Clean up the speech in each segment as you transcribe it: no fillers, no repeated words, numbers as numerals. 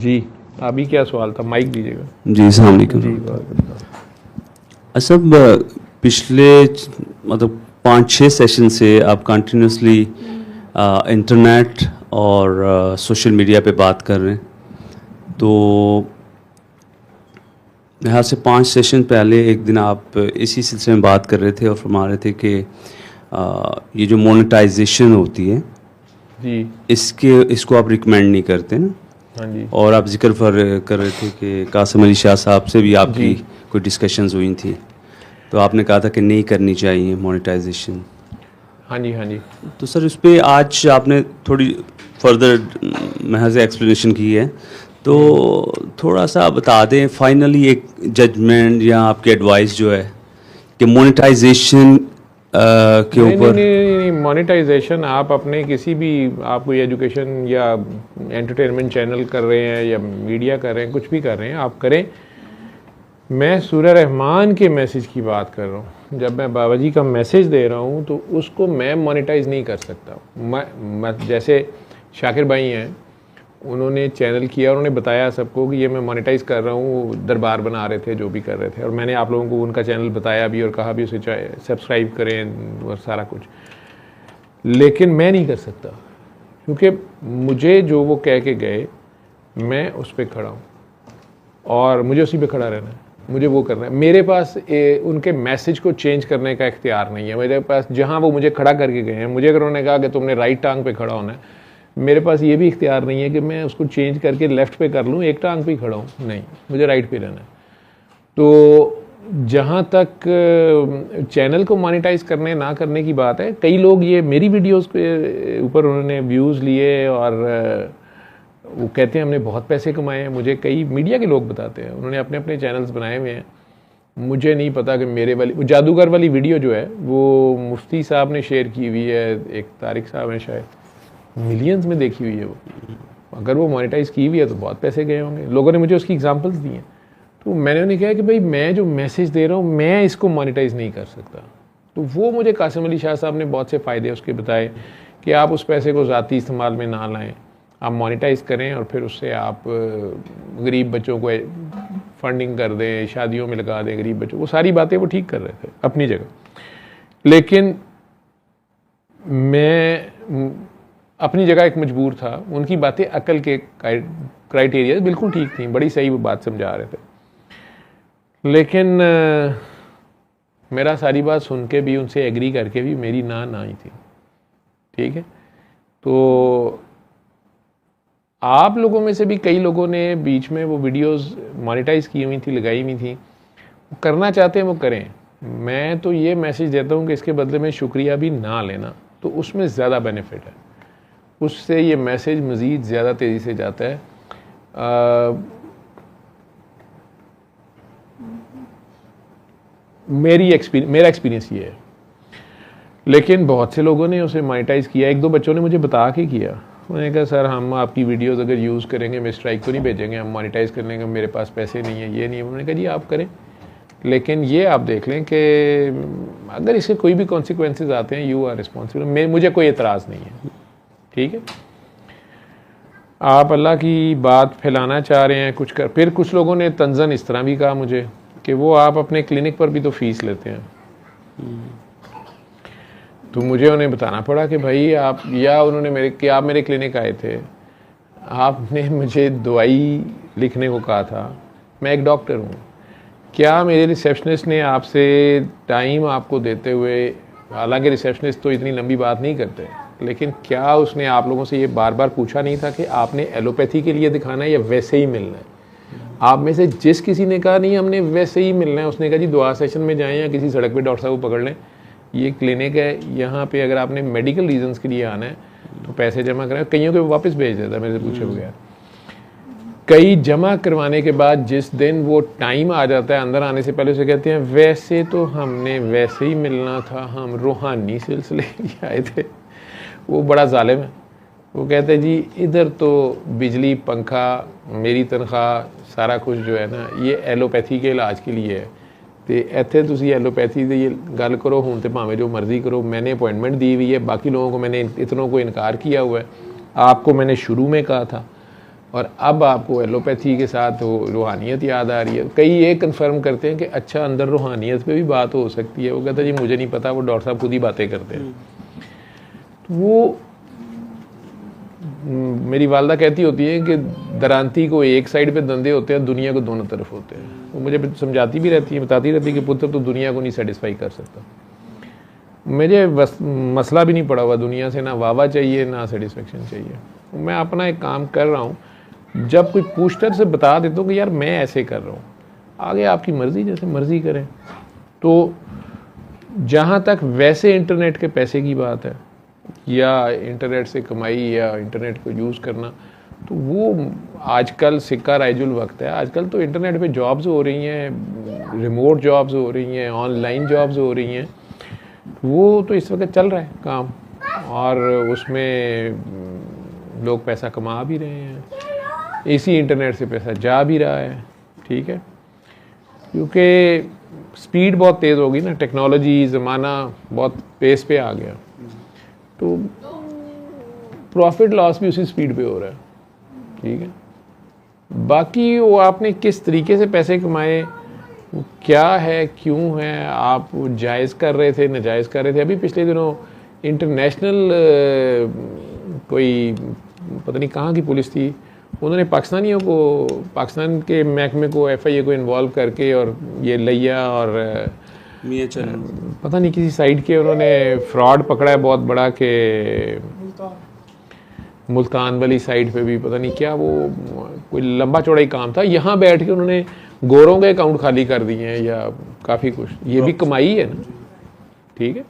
जी, अभी क्या सवाल था? माइक दीजिएगा। जी, अस्सलाम वालेकुम। जी, वालेकुम। असब पिछले मतलब 5-6 सेशन से आप कंटिन्यूसली इंटरनेट और सोशल मीडिया पे बात कर रहे हैं। तो यहाँ से 5 सेशन पहले एक दिन आप इसी सिलसिले में बात कर रहे थे और फरमा रहे थे कि ये जो मोनेटाइजेशन होती है जी, इसको आप रिकमेंड नहीं करते ना। हाँ जी, और आप जिक्र कर रहे थे कि कासिम अली शाह साहब से भी आपकी जी, कोई डिस्कशंस हुई थी, तो आपने कहा था कि नहीं करनी चाहिए मोनेटाइजेशन। हाँ जी, हाँ जी। तो सर इस पे आज आपने थोड़ी फर्दर महज एक्सप्लेनेशन की है, तो थोड़ा सा बता दें फाइनली एक जजमेंट या आपकी एडवाइस जो है कि मोनेटाइजेशन के नहीं नहीं ऊपर। नहीं नहीं, मोनेटाइजेशन आप अपने किसी भी, आप कोई एजुकेशन या एंटरटेनमेंट चैनल कर रहे हैं या मीडिया कर रहे हैं, कुछ भी कर रहे हैं, आप करें। मैं सूरह रहमान के मैसेज की बात कर रहा हूँ। जब मैं बाबा जी का मैसेज दे रहा हूँ तो उसको मैं मोनेटाइज नहीं कर सकता। मैं जैसे शाकिर भाई हैं, उन्होंने चैनल किया, उन्होंने बताया सबको कि ये मैं मोनेटाइज कर रहा हूँ, दरबार बना रहे थे, जो भी कर रहे थे, और मैंने आप लोगों को उनका चैनल बताया भी और कहा भी उसे सब्सक्राइब करें और सारा कुछ। लेकिन मैं नहीं कर सकता, क्योंकि मुझे जो वो कह के गए मैं उस पर खड़ा हूँ और मुझे उसी पे खड़ा रहना है। मुझे वो करना है। मेरे पास उनके मैसेज को चेंज करने का इख्तियार नहीं है। मेरे पास जहाँ वो मुझे खड़ा करके गए हैं, मुझे अगर उन्होंने कहा कि तुमने राइट टांग पे खड़ा होना है, मेरे पास ये भी इख्तियार नहीं है कि मैं उसको चेंज करके लेफ़्ट पे कर लूँ, एक टांग पे ही खड़ा हूँ। नहीं, मुझे राइट पे रहना है। तो जहाँ तक चैनल को मोनेटाइज करने ना करने की बात है, कई लोग ये मेरी वीडियोस के ऊपर उन्होंने व्यूज़ लिए और वो कहते हैं हमने बहुत पैसे कमाए हैं। मुझे कई मीडिया के लोग बताते हैं, उन्होंने अपने अपने चैनल्स बनाए हुए हैं। मुझे नहीं पता कि मेरे वाली, वो जादूगर वाली वीडियो जो है वो मुफ्ती साहब ने शेयर की हुई है, एक तारिक साहब ने, शायद मिलियंस में देखी हुई है वो। अगर वो मोनेटाइज की हुई है तो बहुत पैसे गए होंगे। लोगों ने मुझे उसकी एग्जांपल्स दी हैं। तो मैंने उन्हें कहा कि भाई मैं जो मैसेज दे रहा हूँ मैं इसको मोनेटाइज नहीं कर सकता। तो वो मुझे कासिम अली शाह साहब ने बहुत से फ़ायदे उसके बताए कि आप उस पैसे को ज़ाती इस्तेमाल में ना लाएं, आप मोनेटाइज करें और फिर उससे आप गरीब बच्चों को फंडिंग कर दें, शादियों में लगा दें गरीब बच्चों। वो सारी बातें वो ठीक कर रहे थे अपनी जगह, लेकिन मैं अपनी जगह एक मजबूर था। उनकी बातें अकल के क्राइटेरिया बिल्कुल ठीक थी, बड़ी सही वो बात समझा रहे थे, लेकिन मेरा सारी बात सुन के भी, उनसे एग्री करके भी मेरी ना ही थी। ठीक है, तो आप लोगों में से भी कई लोगों ने बीच में वो वीडियोस मोनेटाइज की हुई थी, लगाई हुई थी। करना चाहते हैं वो करें। मैं तो ये मैसेज देता हूँ कि इसके बदले में शुक्रिया भी ना लेना, तो उसमें ज़्यादा बेनिफिट है। उससे ये मैसेज मज़ीद ज़्यादा तेज़ी से जाता है। मेरा एक्सपीरियंस ये है। लेकिन बहुत से लोगों ने उसे मोनेटाइज किया। एक दो बच्चों ने मुझे बता के किया। उन्होंने कहा सर हम आपकी वीडियोस अगर यूज़ करेंगे, मैं स्ट्राइक तो नहीं भेजेंगे, हम मोनेटाइज कर लेंगे, मेरे पास पैसे नहीं है, ये नहीं है। उन्होंने कहा जी आप करें, लेकिन ये आप देख लें कि अगर इसके कोई भी कॉन्सिक्वेंसेज आते हैं, यू आर रिस्पॉन्सिबल। मुझे कोई एतराज़ नहीं है। ठीक है, आप अल्लाह की बात फैलाना चाह रहे हैं, कुछ कर। फिर कुछ लोगों ने तंजन इस तरह भी कहा मुझे कि वो आप अपने क्लिनिक पर भी तो फीस लेते हैं। तो मुझे उन्हें बताना पड़ा कि भाई आप, या उन्होंने कि आप मेरे क्लिनिक आए थे, आपने मुझे दवाई लिखने को कहा था, मैं एक डॉक्टर हूँ, क्या मेरे रिसेप्शनिस्ट ने आपसे टाइम आपको देते हुए, हालांकि रिसेप्शनिस्ट तो इतनी लंबी बात नहीं करते, लेकिन क्या उसने आप लोगों से ये बार बार पूछा नहीं था कि आपने एलोपैथी के लिए दिखाना है या वैसे ही मिलना है? आप में से जिस किसी ने कहा नहीं हमने वैसे ही मिलना है, उसने कहा जी दुआ सेशन में जाएं या किसी सड़क पे डॉक्टर साहब को पकड़ लें, ये क्लिनिक है, यहाँ पे अगर आपने मेडिकल रीजंस के लिए आना है तो पैसे जमा करें। कईयों को वापस भेज देता मेरे से पूछे बगैर। कई जमा करवाने के बाद जिस दिन वो टाइम आ जाता है अंदर आने से पहले, उसे कहते हैं वैसे तो हमने वैसे ही मिलना था, हम रूहानी सिलसिले लिए आए थे। वो बड़ा जालिम है। वो कहते हैं जी इधर तो बिजली, पंखा, मेरी तनख्वाह, सारा कुछ जो है ना ये एलोपैथी के इलाज के लिए है, तो इतने तुसी एलोपैथी की ये गल करो, हूँ तो भावें जो मर्जी करो। मैंने अपॉइंटमेंट दी हुई है, बाकी लोगों को मैंने, इतनों को इनकार किया हुआ है। आपको मैंने शुरू में कहा था और अब आपको एलोपैथी के साथ वो रूहानियत याद आ रही है। कई ये कंफर्म करते हैं कि अच्छा अंदर रूहानियत पे भी बात हो सकती है। वो कहता है जी मुझे नहीं पता, वो डॉक्टर साहब खुद ही बातें करते हैं। तो वो मेरी वालदा कहती होती है कि दरांती को एक साइड पे धंधे होते हैं, दुनिया को दोनों तरफ होते हैं। वो मुझे समझाती भी रहती है, बताती रहती है कि पुत्र तो दुनिया को नहीं सेटिस्फाई कर सकता। मुझे मसला भी नहीं पड़ा हुआ दुनिया से, ना वावा चाहिए ना सेटिस्फेक्शन चाहिए। मैं अपना एक काम कर रहा हूँ, जब कोई पूछता से बता देता हूँ कि यार मैं ऐसे कर रहा हूँ, आगे आपकी मर्ज़ी, जैसे मर्ज़ी करें। तो जहाँ तक वैसे इंटरनेट के पैसे की बात है या इंटरनेट से कमाई या इंटरनेट को यूज़ करना, तो वो आजकल सिक्का राइजुल वक्त है। आजकल तो इंटरनेट पे जॉब्स हो रही हैं, रिमोट जॉब्स हो रही हैं, ऑनलाइन जॉब्स हो रही हैं। वो तो इस वक्त चल रहा है काम, और उसमें लोग पैसा कमा भी रहे हैं, इसी इंटरनेट से पैसा जा भी रहा है। ठीक है, क्योंकि स्पीड बहुत तेज़ होगी ना, टेक्नोलॉजी ज़माना बहुत पेस पे आ गया, तो प्रॉफिट लॉस भी उसी स्पीड पे हो रहा है। ठीक है, बाकी वो आपने किस तरीके से पैसे कमाए, वो क्या है, क्यों है, आप जायज़ कर रहे थे, नाजायज़ कर रहे थे। अभी पिछले दिनों इंटरनेशनल कोई पता नहीं कहाँ की पुलिस थी, उन्होंने पाकिस्तानियों को, पाकिस्तान के महकमे को, FIA को इन्वॉल्व करके, और ये लिया और पता नहीं किसी साइड के उन्होंने फ्रॉड पकड़ा है बहुत बड़ा, के मुल्तान वाली साइड पे भी पता नहीं क्या, वो कोई लंबा चौड़ा ही काम था। यहाँ बैठ के उन्होंने गोरों के अकाउंट खाली कर दिए हैं या काफ़ी कुछ, ये भी कमाई है ना। ठीक है,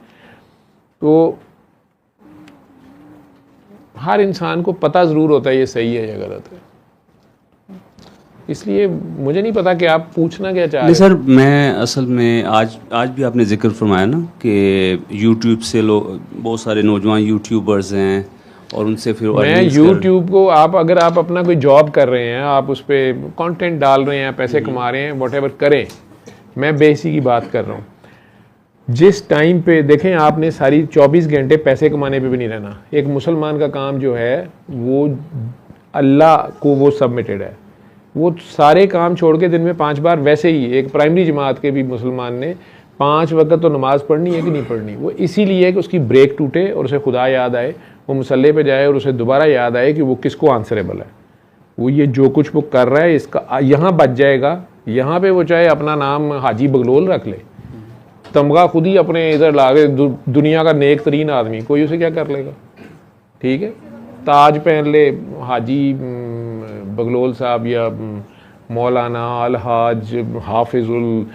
तो हर इंसान को पता ज़रूर होता है ये सही है या गलत है, इसलिए मुझे नहीं पता कि आप पूछना क्या चाह रहे हैं। सर मैं असल में आज भी आपने जिक्र फरमाया ना कि यूट्यूब से लोग, बहुत सारे नौजवान यूट्यूबर्स हैं और उनसे फिर मैं यूट्यूब को, आप अगर आप अपना कोई जॉब कर रहे हैं, आप उस पर कंटेंट डाल रहे हैं, पैसे कमा रहे हैं, वॉट एवर करें, मैं बेसिक की बात कर रहा हूँ। जिस टाइम पे देखें, आपने सारी 24 घंटे पैसे कमाने पे भी नहीं रहना। एक मुसलमान का काम जो है वो अल्लाह को वो सबमिटेड है, वो सारे काम छोड़ के दिन में 5 बार, वैसे ही एक प्राइमरी जमात के भी मुसलमान ने 5 वक्त तो नमाज़ पढ़नी है कि नहीं पढ़नी। वो इसीलिए है कि उसकी ब्रेक टूटे और उसे खुदा याद आए, वो मुसल्ले पे जाए और उसे दोबारा याद आए कि वो किसको आंसरेबल है। वो ये जो कुछ वो कर रहा है इसका यहाँ बच जाएगा। यहाँ पे वो चाहे अपना नाम हाजी बगलोल रख ले, तमगा खुद ही अपने इधर ला के, दुनिया का नेक तरीन आदमी, कोई उसे क्या कर लेगा। ठीक है, ताज पहन ले हाजी बगलोल साहब या मौलाना अलहाज हाफिजुल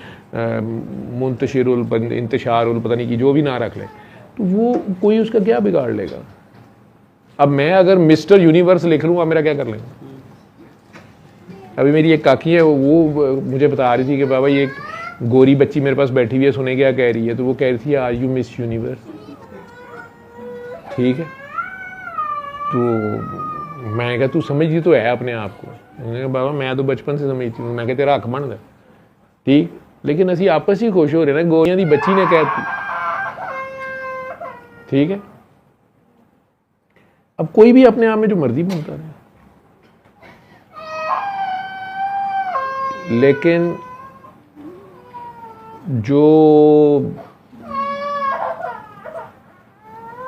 मुंतशिरुल इंतशारुल पता नहीं की जो भी ना रख ले, तो वो कोई उसका क्या बिगाड़ लेगा। अब मैं अगर मिस्टर यूनिवर्स लिख लूँगा, मेरा क्या कर लेंगे। अभी मेरी एक काकी है, वो मुझे बता रही थी कि बाबा ये गोरी बच्ची मेरे पास बैठी हुई है, सुने क्या कह रही है, तो वो कह रही थी आर यू मिस यूनिवर्स। ठीक है, तो मैं कहा तू समझती तो है अपने आप को। मैंने कहा बाबा मैं तो बचपन से समझती हूँ। मैं कहा तेरा हक बनता। ठीक, लेकिन असी आपस ही खुश हो रहे ना, गोरियां दी बच्ची ने कहती। ठीक है, अब कोई भी अपने आप में जो मर्जी बनता है, लेकिन जो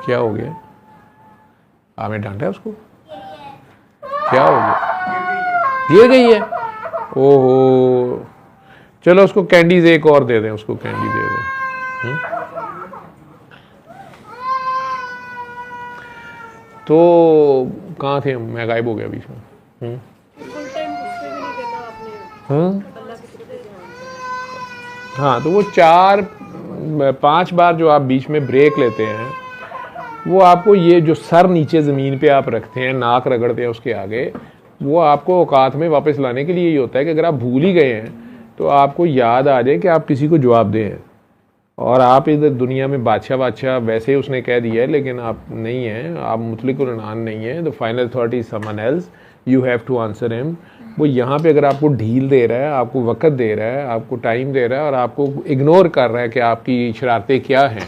क्या हो गया, आपने डांटा उसको, क्या हो गया, गिर गई है। ओहो, चलो उसको कैंडीज एक और दे दें, उसको कैंडी दे दें। तो कहाँ थे हम, मैं गायब हो गया बीच में। हाँ, तो वो 4-5 बार जो आप बीच में ब्रेक लेते हैं, वो आपको ये जो सर नीचे ज़मीन पे आप रखते हैं, नाक रगड़ते हैं उसके आगे, वो आपको औकात में वापस लाने के लिए ही होता है कि अगर आप भूल ही गए हैं तो आपको याद आ जाए कि आप किसी को जवाब दें। और आप इधर दुनिया में बादशाह वैसे ही उसने कह दिया है, लेकिन आप नहीं हैं, आप मुतलिकुल अनान नहीं हैं। The final authority is someone else, you have to answer him. वो यहाँ पे अगर आपको ढील दे रहा है, आपको वक्त दे रहा है, आपको टाइम दे रहा है और आपको इग्नोर कर रहा है कि आपकी शरारतें क्या हैं,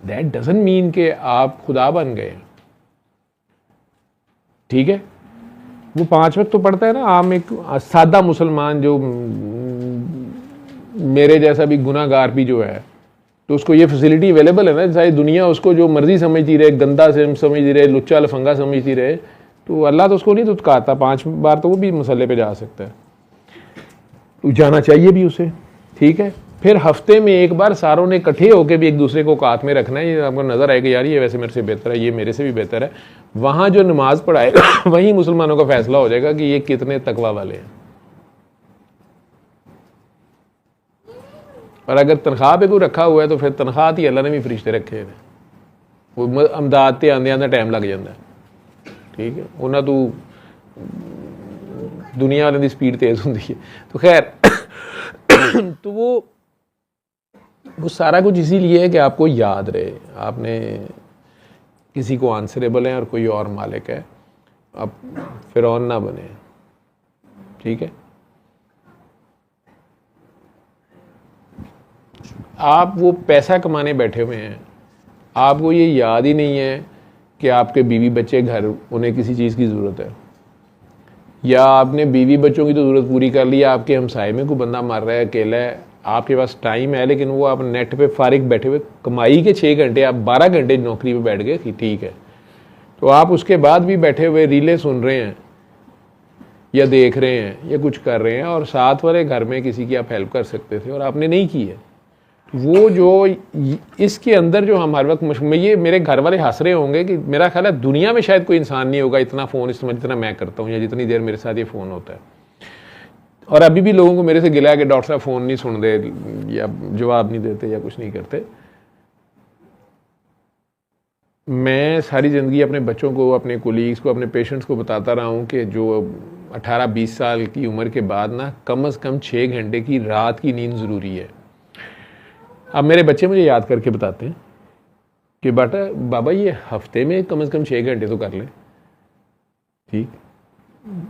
दैट डजंट मीन कि आप खुदा बन गए। ठीक है, वो 5 वक्त तो पढ़ता है ना। आम एक सादा मुसलमान जो मेरे जैसा भी गुनाहगार भी जो है, तो उसको ये फैसिलिटी अवेलेबल है ना, सारी दुनिया उसको जो मर्जी समझती रहे, गंदा से समझती रहे, लुच्चा लफंगा समझती रहे, तो अल्लाह तो उसको नहीं दुत्कारता। 5 बार तो वो भी मसले पे जा सकता है, तो जाना चाहिए भी उसे, ठीक है। फिर हफ्ते में एक बार सारों ने इकट्ठे होकर भी एक दूसरे को कात में रखना है। ये आपको नज़र आएगा यार ये वैसे मेरे से बेहतर है, ये मेरे से भी बेहतर है। वहाँ जो नमाज पढ़ाएगा वहीं मुसलमानों का फैसला हो जाएगा कि ये कितने तकवा वाले हैं। और अगर तनख्वाह पे कोई रखा हुआ है तो फिर तनख्वाह ही अल्लाह ने भी फरिश्ते रखे हैं, वो अमदाद ते आंदे आंदे टाइम लग जाता है, ठीक है। उन्हें तो दुनिया वाले की स्पीड तेज़ होती है। तो खैर तो वो सारा कुछ इसीलिए है कि आपको याद रहे आपने किसी को आंसरेबल है और कोई और मालिक है, आप फिरौन ना बने, ठीक है। आप वो पैसा कमाने बैठे हुए हैं, आपको ये याद ही नहीं है कि आपके बीवी बच्चे घर, उन्हें किसी चीज़ की ज़रूरत है, या आपने बीवी बच्चों की तो ज़रूरत पूरी कर ली, आपके हमसाए में कोई बंदा मर रहा है, अकेला है, आपके पास टाइम है, लेकिन वो आप नेट पे फारिग बैठे हुए, कमाई के 6 घंटे आप 12 घंटे नौकरी पे बैठ गए, ठीक है, तो आप उसके बाद भी बैठे हुए रीलें सुन रहे हैं या देख रहे हैं या कुछ कर रहे हैं, और साथ वाले घर में किसी की आप हेल्प कर सकते थे और आपने नहीं की है। वो जो इसके अंदर जो हम हर वक्त ये मेरे घर वाले हंस रहे होंगे कि मेरा ख्याल है दुनिया में शायद कोई इंसान नहीं होगा इतना फ़ोन इस्तेमाल जितना मैं करता हूँ, या जितनी देर मेरे साथ ये फ़ोन होता है। और अभी भी लोगों को मेरे से गिला है कि डॉक्टर साहब फ़ोन नहीं सुन दे या जवाब नहीं देते या कुछ नहीं करते। मैं सारी ज़िंदगी अपने बच्चों को, अपने कोलीग्स को, अपने पेशेंट्स को बताता रहा हूँ कि जो 18-20 साल की उम्र के बाद ना कम से कम 6 घंटे की रात की नींद ज़रूरी है। अब मेरे बच्चे मुझे याद करके बताते हैं कि बेटा बाबा ये हफ्ते में कम से कम 6 घंटे तो कर लें, ठीक।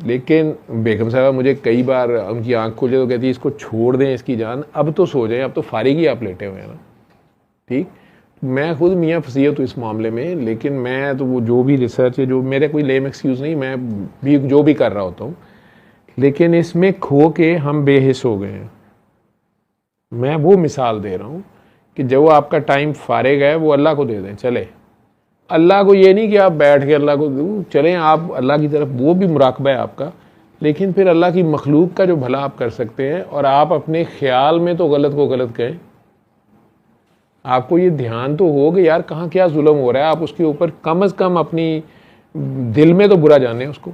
लेकिन बेगम साहब मुझे कई बार उनकी आंख खुल जाए तो कहती है इसको छोड़ दें, इसकी जान, अब तो सो जाएं, अब तो फारिग ही आप लेटे हुए हैं ना, ठीक। मैं खुद मियाँ फसीहत हूँ इस मामले में, लेकिन मैं तो वो जो भी रिसर्च है, जो मेरे कोई लेम एक्सक्यूज़ नहीं, मैं भी जो भी कर रहा होता हूँ, लेकिन इसमें खो के हम बेहिस हो गए हैं। मैं वो मिसाल दे रहा हूँ कि जो आपका टाइम फारिग है वो अल्लाह को दे दें, चले। अल्लाह को ये नहीं कि आप बैठ के अल्लाह को चलें, आप अल्लाह की तरफ, वो भी मुराकबा है आपका, लेकिन फिर अल्लाह की मखलूक का जो भला आप कर सकते हैं, और आप अपने ख्याल में तो गलत को गलत कहें, आपको ये ध्यान तो हो कि यार कहाँ क्या जुल्म हो रहा है, आप उसके ऊपर कम अज़ कम अपनी दिल में तो बुरा जाने उसको,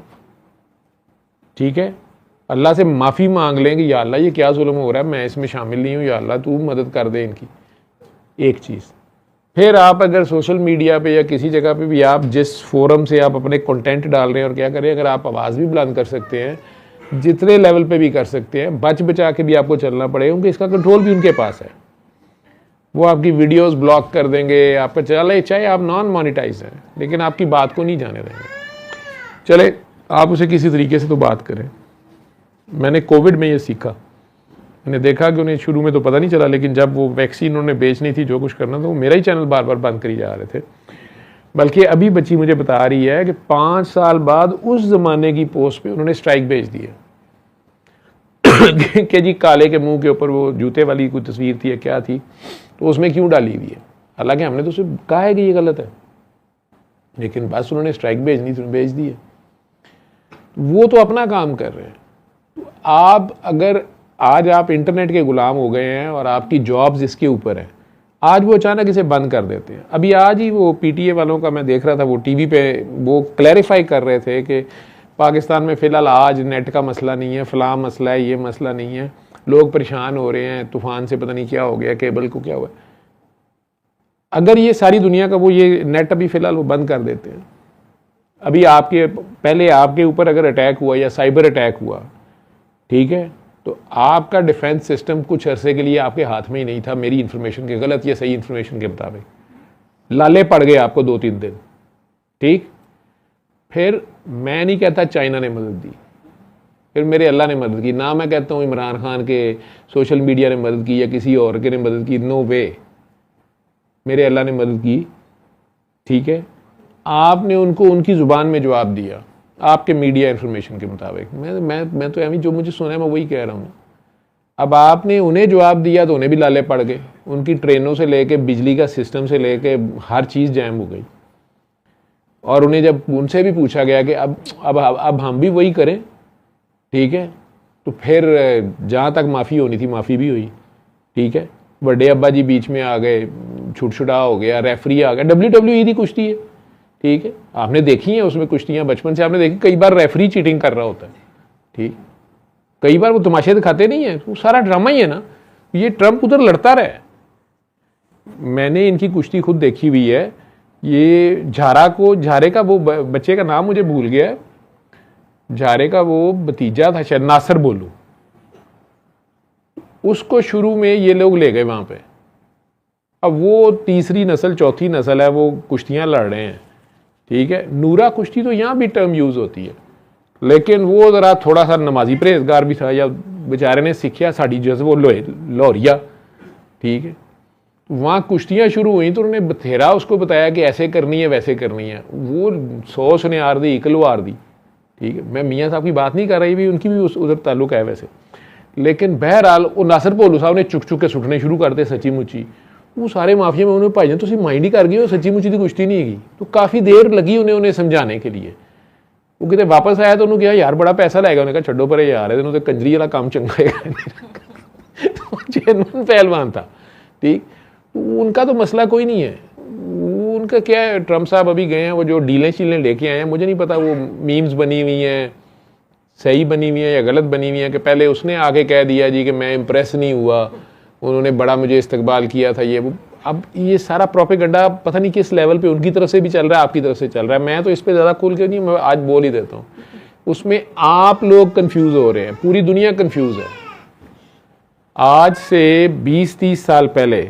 ठीक है। अल्लाह से माफ़ी मांग लें कि या अल्लाह ये क्या जुल्म हो रहा है, मैं इसमें शामिल नहीं हूँ, या अल्लाह तू मदद कर दे इनकी, एक चीज़। फिर आप अगर सोशल मीडिया पे या किसी जगह पे भी आप जिस फोरम से आप अपने कंटेंट डाल रहे हैं और क्या करें, अगर आप आवाज़ भी बुलंद कर सकते हैं, जितने लेवल पे भी कर सकते हैं, बच बचा के भी आपको चलना पड़ेगा, क्योंकि इसका कंट्रोल भी उनके पास है। वो आपकी वीडियोस ब्लॉक कर देंगे, आपका चले, चाहे आप नॉन मोनेटाइज हैं, लेकिन आपकी बात को नहीं जाने देंगे। चले आप उसे किसी तरीके से तो बात करें। मैंने कोविड में ये सीखा, मैंने देखा कि उन्हें शुरू में तो पता नहीं चला, लेकिन जब वो वैक्सीन उन्होंने बेचनी थी, जो कुछ करना था, वो मेरा ही चैनल बार बार बंद करी जा रहे थे। बल्कि अभी बच्ची मुझे बता रही है कि 5 साल बाद उस ज़माने की पोस्ट पे उन्होंने स्ट्राइक भेज दी है कि जी काले के मुंह के ऊपर वो जूते वाली कोई तस्वीर थी या क्या थी, तो उसमें क्यों डाली हुई है। हालांकि हमने तो उसे कहा है कि ये गलत है, लेकिन बस उन्होंने स्ट्राइक भेजनी थी, भेज दी है। वो तो अपना काम कर रहे हैं। तो आप अगर आज आप इंटरनेट के गुलाम हो गए हैं और आपकी जॉब्स इसके ऊपर है, आज वो अचानक इसे बंद कर देते हैं। अभी आज ही वो पीटीए वालों का मैं देख रहा था, वो टीवी पे वो क्लैरिफाई कर रहे थे कि पाकिस्तान में फ़िलहाल आज नेट का मसला नहीं है, फ़लाँ मसला है, ये मसला नहीं है, लोग परेशान हो रहे हैं, तूफ़ान से पता नहीं क्या हो गया, केबल को क्या हुआ। अगर ये सारी दुनिया का वो ये नेट अभी फ़िलहाल वो बंद कर देते हैं, अभी आपके पहले आपके ऊपर अगर अटैक हुआ या साइबर अटैक हुआ, ठीक है, तो आपका डिफेंस सिस्टम कुछ अरसे के लिए आपके हाथ में ही नहीं था, मेरी इन्फॉर्मेशन के, गलत या सही इन्फॉर्मेशन के मुताबिक। लाले पड़ गए आपको 2-3 दिन, ठीक। फिर मैं नहीं कहता चाइना ने मदद दी, फिर मेरे अल्लाह ने मदद की, ना मैं कहता हूँ इमरान खान के सोशल मीडिया ने मदद की या किसी और के ने मदद की, नो वे, मेरे अल्लाह ने मदद की, ठीक है। आपने उनको उनकी ज़ुबान में जवाब दिया, आपके मीडिया इन्फॉर्मेशन के मुताबिक। मैं तो अभी जो मुझे सुना है मैं वही कह रहा हूँ। अब आपने उन्हें जवाब दिया तो उन्हें भी लाले पड़ गए, उनकी ट्रेनों से लेके बिजली का सिस्टम से लेके हर चीज़ जैम हो गई। और उन्हें जब उनसे भी पूछा गया कि अब हम भी वही करें, ठीक है, तो फिर जहाँ तक माफ़ी होनी थी माफ़ी भी हुई, ठीक है। बड़े अब्बा जी बीच में आ गए, छुटछुटा हो गया, रेफरी आ गया। WWE की कुश्ती है, ठीक है, आपने देखी है उसमें कुश्तियाँ, बचपन से आपने देखी, कई बार रेफरी चीटिंग कर रहा होता है, ठीक, कई बार वो तमाशे दिखाते नहीं है, वो सारा ड्रामा ही है ना। ये ट्रम्प उधर लड़ता रहा है। मैंने इनकी कुश्ती खुद देखी हुई है। ये झारे का वो बच्चे का नाम मुझे भूल गया है, झारे का वो भतीजा था शायद, नासिर बोलू, उसको शुरू में ये लोग ले गए वहां पे। अब वो तीसरी नस्ल चौथी नस्ल है, वो कुश्तियां लड़ रहे हैं, ठीक है। नूरा कुश्ती तो यहाँ भी टर्म यूज होती है, लेकिन वो जरा थोड़ा सा नमाजी परहेजगार भी था, या बेचारे ने सीखा साड़ी जैसे वो लोहरिया, ठीक है। वहाँ कुश्तियाँ शुरू हुई तो उन्होंने बथेरा उसको बताया कि ऐसे करनी है वैसे करनी है। वो 100 उसने हार दी, 1 हार दी, ठीक है। मैं मियाँ साहब की बात नहीं कर रही, भी उनकी भी उधर ताल्लुक है वैसे, लेकिन बहरहाल वो नासिर भोलू साहब ने चुक चुक के सुटने शुरू करते सच्ची मुची। वो सारे माफिया में उन्हें भाईजान तुम माइंड ही कर गए हो, सच्ची मुची की कुश्ती नहीं है। तो काफ़ी देर लगी उन्हें समझाने के लिए। वो कितने वापस आया तो उन्होंने कहा यार बड़ा पैसा लगेगा, उन्होंने कहा छड्डो पर यार है, तो कंजरी वाला काम चंगा है। जेन्युइन पहलवान था, ठीक। उनका तो मसला कोई नहीं है, उनका क्या है। ट्रम्प साहब अभी गए हैं, वो जो डीलें शीलें लेके आए हैं, मुझे नहीं पता वो मीम्स बनी हुई हैं, सही बनी हुई है या गलत बनी हुई है, कि पहले उसने आगे कह दिया जी कि मैं इम्प्रेस नहीं हुआ, उन्होंने बड़ा मुझे इस्तकबाल किया था ये वो। अब ये सारा प्रोपेगेंडा पता नहीं किस लेवल पे उनकी तरफ से भी चल रहा है, आपकी तरफ से चल रहा है। मैं तो इस पर ज़्यादा खुल के नहीं, मैं आज बोल ही देता हूँ। उसमें आप लोग कंफ्यूज हो रहे हैं, पूरी दुनिया कंफ्यूज है। आज से 20-30 साल पहले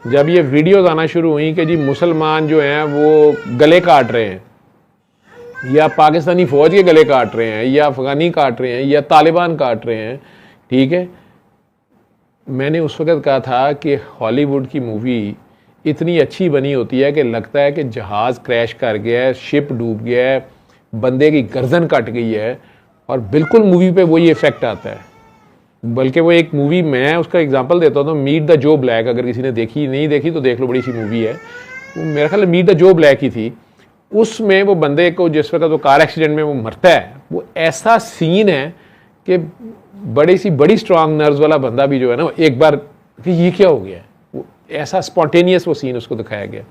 जब ये वीडियोज आना शुरू हुई कि जी मुसलमान जो हैं वो गले काट रहे हैं, या पाकिस्तानी फौज के गले काट रहे हैं, या अफगानी काट रहे हैं, या तालिबान काट रहे हैं, ठीक है, मैंने उस वक़्त कहा था कि हॉलीवुड की मूवी इतनी अच्छी बनी होती है कि लगता है कि जहाज़ क्रैश कर गया है, शिप डूब गया है, बंदे की गर्दन कट गई है, और बिल्कुल मूवी पे वही इफ़ेक्ट आता है। बल्कि वो एक मूवी, मैं उसका एग्जांपल देता हूँ, तो मीट द जो ब्लैक, अगर किसी ने देखी नहीं देखी तो देख लो, बड़ी सी मूवी है। वो मेरा ख्याल मीट द जो ब्लैक ही थी। उसमें वो बंदे को जिस वक्त वो कार एक्सीडेंट में वो मरता है, वो ऐसा सीन है कि बड़ी स्ट्रांग नर्व्स वाला बंदा भी जो है ना, एक बार कि ये क्या हो गया, वो ऐसा स्पॉन्टेनियस वो सीन उसको दिखाया गया।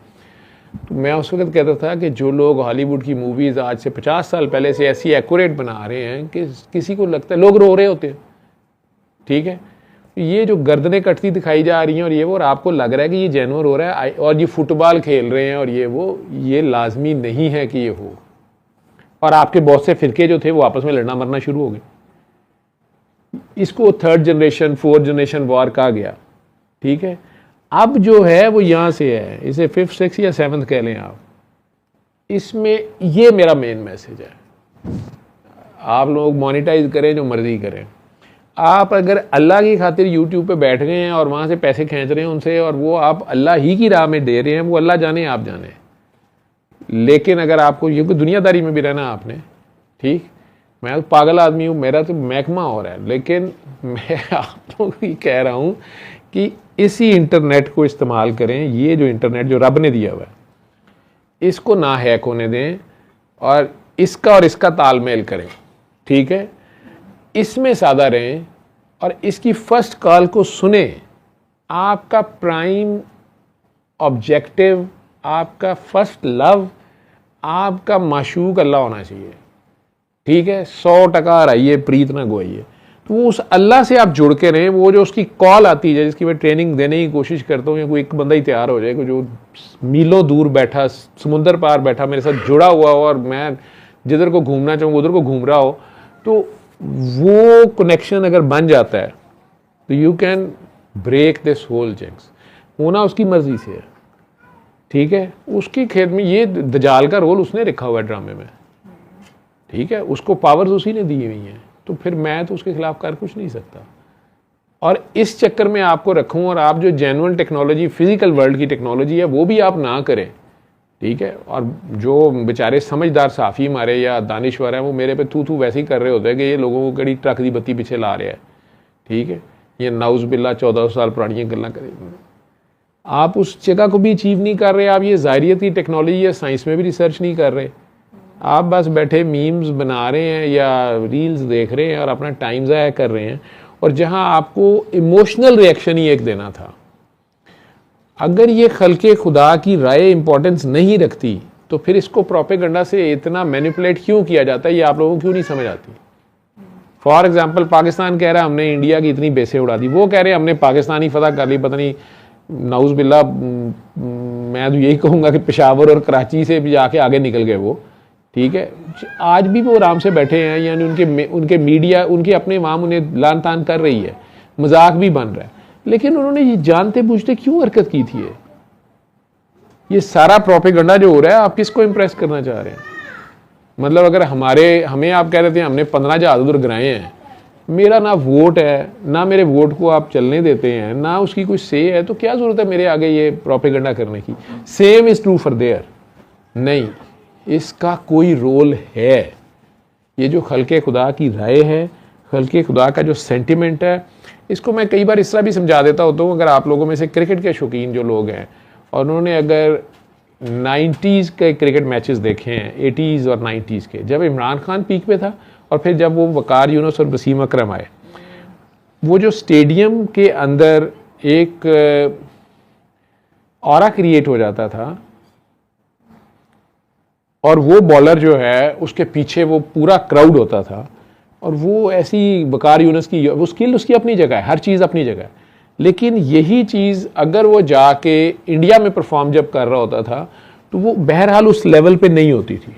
तो मैं उस वक्त कहता था कि जो लोग हॉलीवुड की मूवीज़ आज से 50 साल पहले से ऐसी एक्यूरेट बना रहे हैं कि किसी को लगता है लोग रो रहे होते हैं, ठीक है। ये जो गर्दनें कटती दिखाई जा रही हैं और ये वो, और आपको लग रहा है कि ये जेन्युइन हो रहा है, और ये फुटबॉल खेल रहे हैं और ये वो, ये लाजमी नहीं है कि ये हो। और आपके बहुत से फिरके जो थे वो आपस में लड़ना मरना शुरू हो गए। इसको 3rd generation 4th generation war कहा गया, ठीक है। अब जो है वो यहाँ से है, इसे 5th 6th या 7th कह लें आप। इसमें ये मेरा मेन मैसेज है, आप लोग मोनेटाइज करें जो मर्जी करें। आप अगर अल्लाह की खातिर यूट्यूब पे बैठ गए हैं और वहाँ से पैसे खींच रहे हैं उनसे, और वो आप अल्लाह ही की राह में दे रहे हैं, वो अल्लाह जाने आप जाने। लेकिन अगर आपको ये दुनियादारी में भी रहना आपने, ठीक, मैं तो पागल आदमी हूँ, मेरा तो महकमा हो रहा है, लेकिन मैं आप लोगों को कह रहा हूँ कि इसी इंटरनेट को इस्तेमाल करें। ये जो इंटरनेट जो रब ने दिया हुआ है, इसको ना हैक होने दें, और इसका तालमेल करें, ठीक है। इसमें सादा रहें और इसकी फर्स्ट कॉल को सुने। आपका प्राइम ऑब्जेक्टिव, आपका फर्स्ट लव, आपका माशूक अल्लाह होना चाहिए, ठीक है। 100% रहिए, प्रीत ना गोइए। तो वो उस अल्लाह से आप जुड़ के रहें। वो जो उसकी कॉल आती है, जिसकी मैं ट्रेनिंग देने की कोशिश करता हूँ, या कोई एक बंदा ही तैयार हो जाए कि जो मीलों दूर बैठा, समुंदर पार बैठा, मेरे साथ जुड़ा हुआ हो, और मैं जिधर को घूमना चाहूँ उधर को घूम रहा हो, तो वो कनेक्शन अगर बन जाता है तो you can break this whole checks. होना उसकी मर्जी से है, ठीक है। उसकी खेत में ये दजाल का रोल उसने रखा हुआ है ड्रामे में, ठीक है। उसको पावर्स उसी ने दी हुई हैं, तो फिर मैं तो उसके खिलाफ कर कुछ नहीं सकता। और इस चक्कर में आपको रखूं, और आप जो जेन्युइन टेक्नोलॉजी, फिजिकल वर्ल्ड की टेक्नोलॉजी है वो भी आप ना करें, ठीक है। और जो बेचारे समझदार साफ़ी हमारे या दानिश्वर हैं वो मेरे पे थू वैसे ही कर रहे होते हैं कि ये लोगों को कड़ी ट्रक दी बत्ती पीछे ला रहा है, ठीक है, ये नाउज़ बिल्ला 14 साल पुरानी गल्लां करें। आप उस जगह को भी अचीव नहीं कर रहे, आप ये ज़ाहिरियत की टेक्नोलॉजी या साइंस में भी रिसर्च नहीं कर रहे, आप बस बैठे मीम्स बना रहे हैं या रील्स देख रहे हैं और अपना टाइम ज़ाया कर रहे हैं। और जहां आपको इमोशनल रिएक्शन ही एक देना था, अगर ये खल्के खुदा की राय इंपॉर्टेंस नहीं रखती तो फिर इसको प्रोपेगेंडा से इतना मैनिपुलेट क्यों किया जाता है, ये आप लोगों को क्यों नहीं समझ आती। फॉर एग्जाम्पल पाकिस्तान कह रहा है हमने इंडिया की इतनी बेसें उड़ा दी, वो कह रहे हैं हमने पाकिस्तान ही फतह कर ली, पता नहीं नाउज़ बिल्ला, मैं तो यही कहूँगा कि पेशावर और कराची से भी जाके आगे निकल गए वो, ठीक है। आज भी वो आराम से बैठे हैं, यानी उनके मीडिया, उनके अपने इमाम उन्हें लान तान कर रही है, मजाक भी बन रहा है, लेकिन उन्होंने ये जानते बूझते क्यों हरकत की थी। ये सारा प्रोपेगेंडा जो हो रहा है, आप किसको इम्प्रेस करना चाह रहे हैं। मतलब अगर हमें आप कह रहे थे हमने 15 जहाज उधर गिराए हैं, मेरा ना वोट है, ना मेरे वोट को आप चलने देते हैं, ना उसकी कोई से है, तो क्या ज़रूरत है मेरे आगे ये प्रोपेगेंडा करने की। Same is true for their, नहीं, इसका कोई रोल है। ये जो खल्के खुदा की राय है, खल्के खुदा का जो सेंटिमेंट है, इसको मैं कई बार इस तरह भी समझा देता होता हूँ। अगर आप लोगों में से क्रिकेट के शौकीन जो लोग हैं और उन्होंने अगर 90s के क्रिकेट मैचेस देखे हैं, 80s और 90s के, जब इमरान खान पीक पे था और फिर जब वो वकार यूनुस और वसीम अकरम आए, वो जो स्टेडियम के अंदर एक ऑरा क्रिएट हो जाता था और वो बॉलर जो है उसके पीछे वो पूरा क्राउड होता था, और वो ऐसी वकार यूनुस की वो स्किल उसकी अपनी जगह है, हर चीज़ अपनी जगह है, लेकिन यही चीज़ अगर वो जाके इंडिया में परफॉर्म जब कर रहा होता था तो वो बहरहाल उस लेवल पे नहीं होती थी,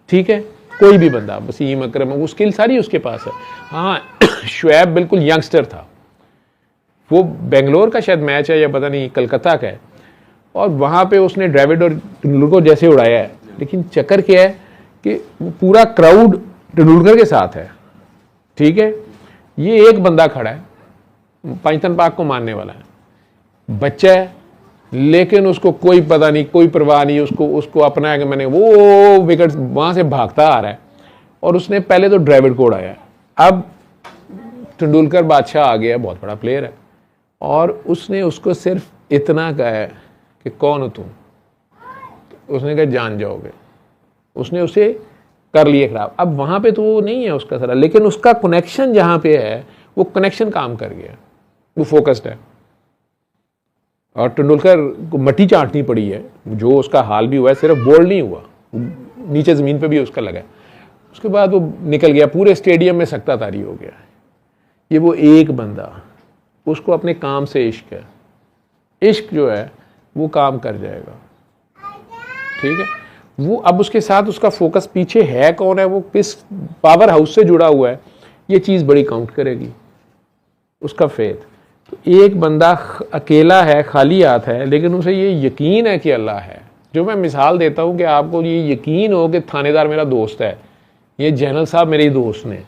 ठीक है। कोई भी बंदा, वसीम अकरम, वो स्किल सारी उसके पास है। हाँ, शुएब बिल्कुल यंगस्टर था, वो बेंगलोर का शायद मैच है या पता नहीं कलकत्ता का है, और वहाँ पे उसने ड्रेविड और तेंदुलकर को जैसे उड़ाया है, लेकिन चक्कर क्या है कि पूरा क्राउड तेंदुलकर के साथ है, ठीक है। ये एक बंदा खड़ा है, पाकिस्तान पाक को मारने वाला है, बच्चा है, लेकिन उसको कोई पता नहीं, कोई परवाह नहीं, उसको अपना है कि मैंने वो विकेट वहाँ से भागता आ रहा है, और उसने पहले तो ड्रेविड को उड़ाया। अब तेंदुलकर बादशाह आ गया, बहुत बड़ा प्लेयर है, और उसने उसको सिर्फ इतना कहा है कि कौन हो तुम, उसने कहा जान जाओगे, उसने उसे कर लिए खराब। अब वहाँ पे तो वो नहीं है उसका सारा, लेकिन उसका कनेक्शन जहाँ पे है वो कनेक्शन काम कर गया, वो फोकस्ड है। और तेंदुलकर को मट्टी चाटनी पड़ी है, जो उसका हाल भी हुआ है, सिर्फ बोल्ड नहीं हुआ, नीचे ज़मीन पे भी उसका लगा है। उसके बाद वो निकल गया, पूरे स्टेडियम में सकता तारी हो गया। ये वो एक बंदा, उसको अपने काम से इश्क है, इश्क जो है वो काम कर जाएगा, ठीक है। वो अब उसके साथ उसका फोकस पीछे है कौन है, वो किस पावर हाउस से जुड़ा हुआ है, ये चीज़ बड़ी काउंट करेगी, उसका फेथ। तो एक बंदा अकेला है, खाली हाथ है, लेकिन उसे ये यकीन है कि अल्लाह है। जो मैं मिसाल देता हूँ कि आपको ये यकीन हो कि थानेदार मेरा दोस्त है, ये जनरल साहब मेरे दोस्त ने,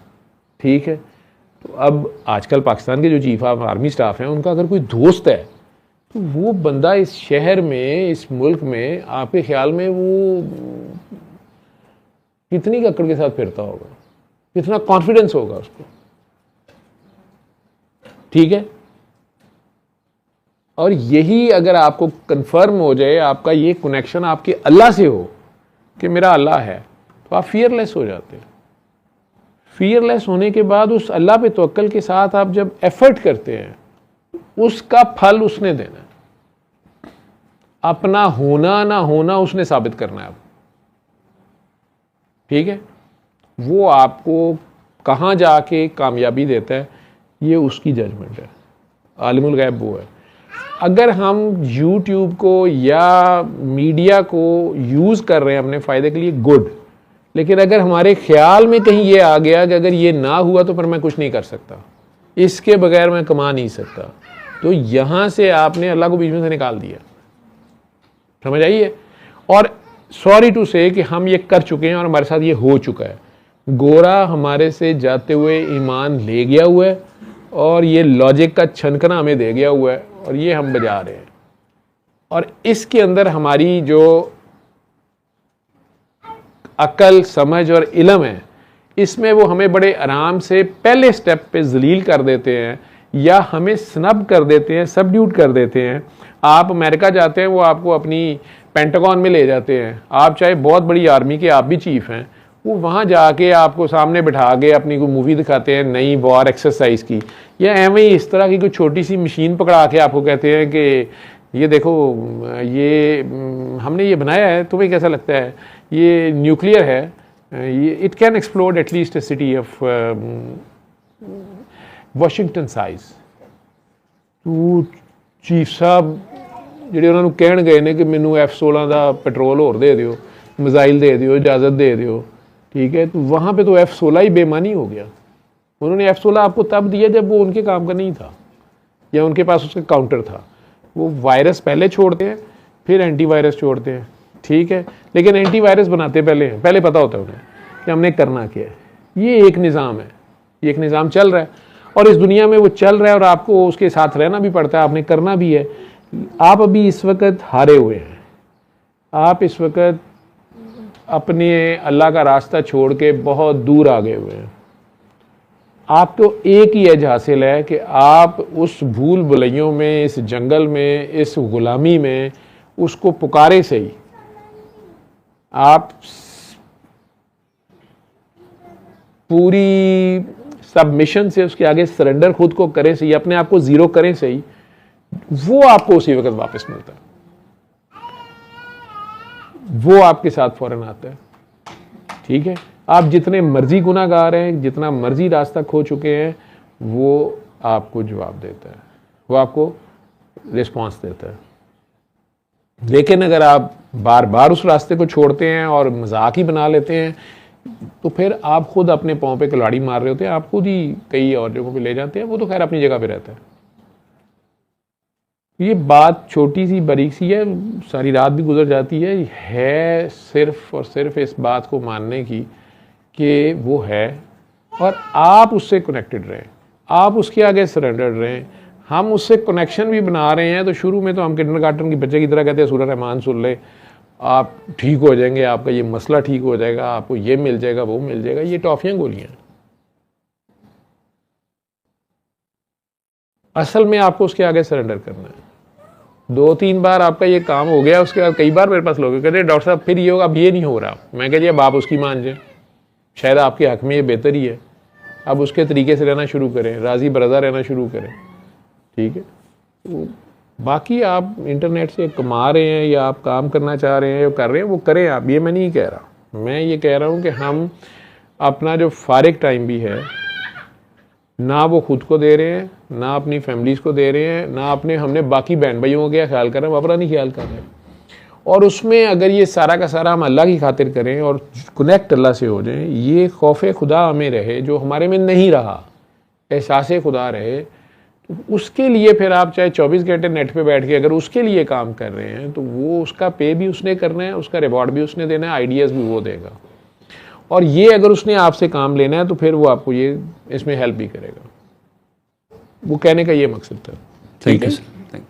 ठीक है। तो अब आजकल पाकिस्तान के जो चीफ ऑफ आर्मी स्टाफ हैं, उनका अगर कोई दोस्त है तो वो बंदा इस शहर में, इस मुल्क में, आपके ख्याल में वो कितनी अकड़ के साथ फिरता होगा, कितना कॉन्फिडेंस होगा उसको, ठीक है। और यही अगर आपको कंफर्म हो जाए, आपका ये कनेक्शन आपके अल्लाह से हो कि मेरा अल्लाह है, तो आप फियरलेस हो जाते हैं। फियरलेस होने के बाद उस अल्लाह पे तवक्कल के साथ आप जब एफर्ट करते हैं, उसका फल उसने देना है, अपना होना ना होना उसने साबित करना है आप, ठीक है। वो आपको कहाँ जाके कामयाबी देता है, ये उसकी जजमेंट है, आलिमुल गैब वो है। अगर हम YouTube को या मीडिया को यूज़ कर रहे हैं अपने फ़ायदे के लिए, गुड, लेकिन अगर हमारे ख्याल में कहीं ये आ गया कि अगर ये ना हुआ तो फिर मैं कुछ नहीं कर सकता, इसके बगैर मैं कमा नहीं सकता, तो यहाँ से आपने अल्लाह को बीच में से निकाल दिया, समझ आइए। और सॉरी टू से कि हम ये कर चुके हैं और हमारे साथ ये हो चुका है। गोरा हमारे से जाते हुए ईमान ले गया हुआ है और ये लॉजिक का छनकना हमें दे गया हुआ है और ये हम बजा रहे हैं। और इसके अंदर हमारी जो अक्ल, समझ और इल्म है, इसमें वो हमें बड़े आराम से पहले स्टेप पे जलील कर देते हैं या हमें स्नब कर देते हैं, सबड्यूट कर देते हैं। आप अमेरिका जाते हैं, वो आपको अपनी पेंटागन में ले जाते हैं, आप चाहे बहुत बड़ी आर्मी के आप भी चीफ हैं, वो वहाँ जाके आपको सामने बिठा के अपनी कोई मूवी दिखाते हैं नई वॉर एक्सरसाइज की, या एवं ही इस तरह की कोई छोटी सी मशीन पकड़ा के आपको कहते हैं कि ये देखो, ये हमने ये बनाया है, तुम्हें कैसा लगता है, ये न्यूक्लियर है, ये it can explode at least A city of Washington size. तो चीफ साहब ਜਿਹੜੇ ਉਹਨਾਂ ਨੂੰ ਕਹਿਣ ਗਏ ਨੇ ਕਿ ਮੈਨੂੰ F-16 ਦਾ पेट्रोल और दे दियो, मिसाइल दे दियो, इजाज़त दे दियो, ठीक है, तो वहाँ पे तो F-16 ही बेमानी हो गया। उन्होंने F-16 आपको तब दिया जब वो उनके काम का नहीं था या उनके पास उसका काउंटर था। वो वायरस पहले छोड़ते हैं, फिर एंटीवायरस छोड़ते हैं, ठीक है, लेकिन एंटीवायरस बनाते पहले हैं, पहले पता होता है उन्हें कि हमने करना क्या है। ये एक निज़ाम है, ये एक निज़ाम चल रहा है और इस दुनिया में वो चल रहा है और आपको उसके साथ रहना भी पड़ता है, आपने करना भी है। आप अभी इस वक्त हारे हुए हैं, आप इस वक्त अपने अल्लाह का रास्ता छोड़ के बहुत दूर आ गए हुए हैं। आपको एक ही एज हासिल है कि आप उस भूल भुलैयों में, इस जंगल में, इस गुलामी में उसको पुकारे से ही आप पूरी सबमिशन से उसके आगे सरेंडर खुद को करें से ही, अपने आप को ज़ीरो करें से ही, वो आपको उसी वक्त वापस मिलता है, वो आपके साथ फौरन आता है, ठीक है। आप जितने मर्जी गुनाहगार हैं, जितना मर्जी रास्ता खो चुके हैं, वो आपको जवाब देता है, वो आपको रिस्पांस देता है। लेकिन अगर आप बार बार उस रास्ते को छोड़ते हैं और मजाक ही बना लेते हैं, तो फिर आप खुद अपने पाँव पे कुल्हाड़ी मार रहे होते हैं, आप खुद ही कई और जगहों पे ले जाते हैं। वो तो खैर अपनी जगह पे रहता है। ये बात छोटी सी बारीक सी है, सारी रात भी गुजर जाती है सिर्फ और सिर्फ इस बात को मानने की कि वो है और आप उससे कनेक्टेड रहें, आप उसके आगे सरेंडर रहें। हम उससे कनेक्शन भी बना रहे हैं, तो शुरू में तो हम किंडरगार्टन के बच्चे की तरह कहते हैं सूरह रहमान सुन ले, आप ठीक हो जाएंगे, आपका ये मसला ठीक हो जाएगा, आपको ये मिल जाएगा, वो मिल जाएगा। ये टॉफियाँ गोलियाँ। असल में आपको उसके आगे सरेंडर करना है। 2-3 बार आपका ये काम हो गया, उसके बाद कई बार मेरे पास लोग कहते हैं डॉक्टर साहब फिर ये होगा, अब ये नहीं हो रहा। मैं कह दिया अब आप उसकी मान जाए, शायद आपके हक में ये बेहतर ही है, अब उसके तरीके से रहना शुरू करें, राज़ी बरज़ा रहना शुरू करें, ठीक है। तो बाकी आप इंटरनेट से कमा रहे हैं या आप काम करना चाह रहे हैं या कर रहे हैं, वो करें आप, ये मैं नहीं कह रहा। मैं ये कह रहा हूँ कि हम अपना जो फारिग टाइम भी है ना वो खुद को दे रहे हैं, ना अपनी फैमिलीज़ को दे रहे हैं, ना अपने हमने बाकी बहन भाइयों का ख्याल कर रहे हैं, अपना नहीं ख्याल कर रहे हैं। और उसमें अगर ये सारा का सारा हम अल्लाह की खातिर करें और कनेक्ट अल्लाह से हो जाएं, ये खौफ खुदा हमें रहे जो हमारे में नहीं रहा, एहसास खुदा रहे, तो उसके लिए फिर आप चाहे 24 घंटे नेट पे बैठ के अगर उसके लिए काम कर रहे हैं, तो वो उसका पे भी उसने करना है, उसका रिवॉर्ड भी उसने देना है, आइडियाज़ भी वो देगा। और ये अगर उसने आपसे काम लेना है तो फिर वो आपको ये इसमें हेल्प भी करेगा। वो कहने का ये मकसद था। थैंक यू सर, थैंक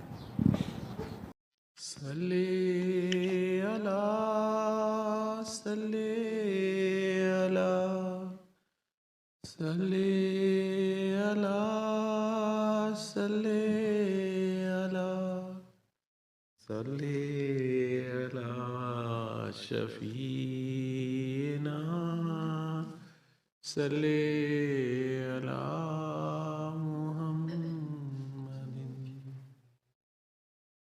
शफीना सल्ले